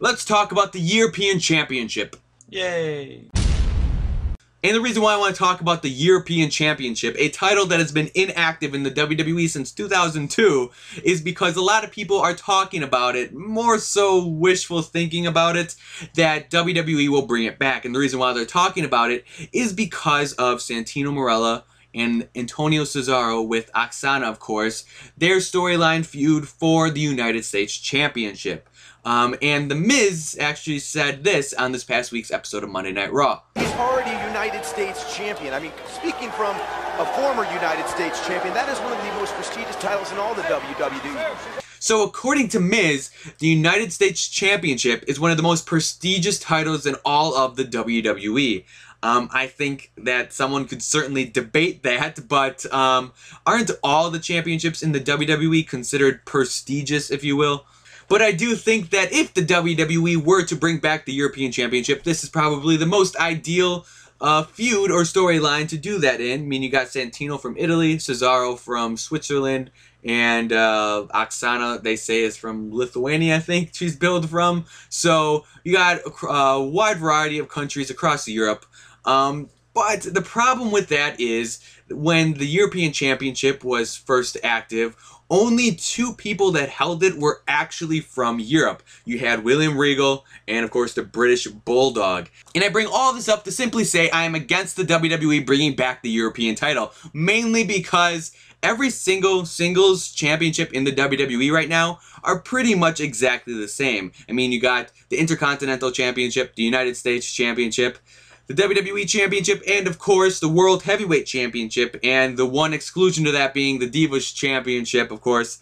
let's talk about the European Championship. Yay! And the reason why I want to talk about the European Championship, a title that has been inactive in the WWE since 2002, is because a lot of people are talking about it, more so wishful thinking about it, that WWE will bring it back. And the reason why they're talking about it is because of Santino Marella and Antonio Cesaro with Aksana, of course, their storyline feud for the United States Championship. And The Miz actually said this on this past week's episode of Monday Night Raw. He's already a United States champion. I mean, speaking from a former United States champion, that is one of the most prestigious titles in all the WWE. So according to Miz, the United States Championship is one of the most prestigious titles in all of the WWE. I think that someone could certainly debate that, but aren't all the championships in the WWE considered prestigious, if you will? But I do think that if the WWE were to bring back the European Championship, this is probably the most ideal feud or storyline to do that in. I mean, you got Santino from Italy, Cesaro from Switzerland, and Aksana, they say, is from Lithuania, I think she's billed from. So you got a wide variety of countries across Europe. But the problem with that is when the European Championship was first active, only two people that held it were actually from Europe. You had William Regal and, of course, the British Bulldog. And I bring all this up to simply say I am against the WWE bringing back the European title, mainly because every singles championship in the WWE right now are pretty much exactly the same. I mean, you got the Intercontinental Championship, the United States Championship, the WWE Championship, and of course the World Heavyweight Championship, and the one exclusion to that being the Divas Championship, of course.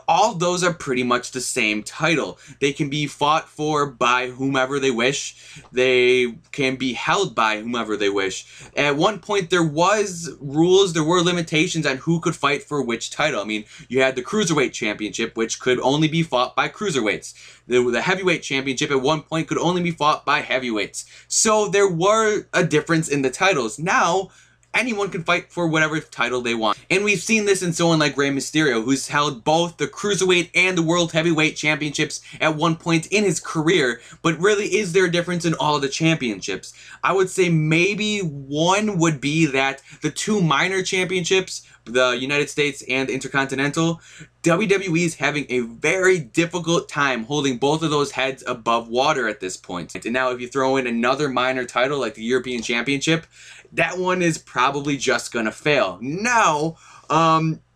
All those are pretty much the same title. They can be fought for by whomever they wish. They can be held by whomever they wish. At one point there was rules, there were limitations on who could fight for which title. I mean, you had the Cruiserweight Championship, which could only be fought by cruiserweights. The Heavyweight Championship at one point could only be fought by heavyweights. So there were a difference in the titles. Now, anyone can fight for whatever title they want. And we've seen this in someone like Rey Mysterio, who's held both the Cruiserweight and the World Heavyweight Championships at one point in his career, but really, is there a difference in all of the championships? I would say maybe one would be that the two minor championships, the United States and Intercontinental, WWE is having a very difficult time holding both of those heads above water at this point. And now if you throw in another minor title like the European Championship, that one is probably just gonna fail. Now,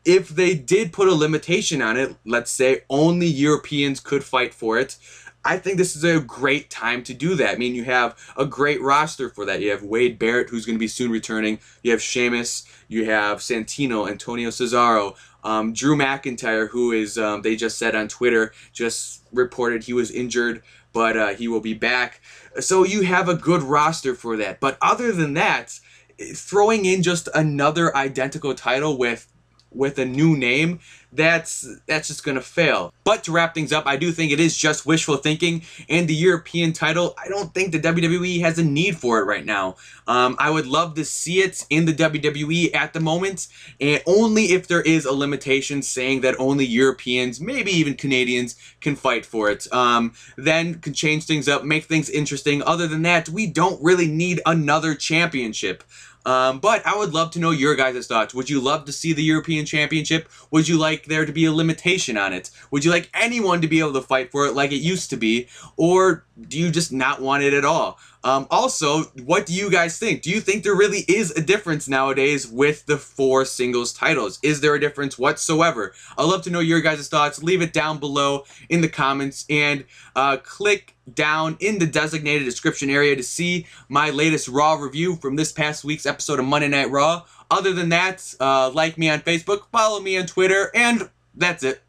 if they did put a limitation on it, let's say only Europeans could fight for it, I think this is a great time to do that. I mean, you have a great roster for that. You have Wade Barret, who's going to be soon returning. You have Sheamus. You have Santino, Antonio Cesaro, Drew McIntyre, who is, they just said on Twitter, just reported he was injured, but he will be back. So you have a good roster for that. But other than that, throwing in just another identical title with a new name, that's just gonna fail. But to wrap things up, I do think it is just wishful thinking, and the European title, I don't think the WWE has a need for it right now. I would love to see it in the WWE at the moment, and only if there is a limitation saying that only Europeans, maybe even Canadians, can fight for it. Then can change things up, make things interesting. Other than that, we don't really need another championship. But I would love to know your guys' thoughts. Would you love to see the European Championship? Would you like there to be a limitation on it? Would you like anyone to be able to fight for it like it used to be? Or do you just not want it at all? Also, what do you guys think? Do you think there really is a difference nowadays with the 4 singles titles? Is there a difference whatsoever? I'd love to know your guys' thoughts. Leave it down below in the comments, and click down in the designated description area to see my latest Raw review from this past week's episode of Monday Night Raw. Other than that, like me on Facebook, follow me on Twitter, and that's it.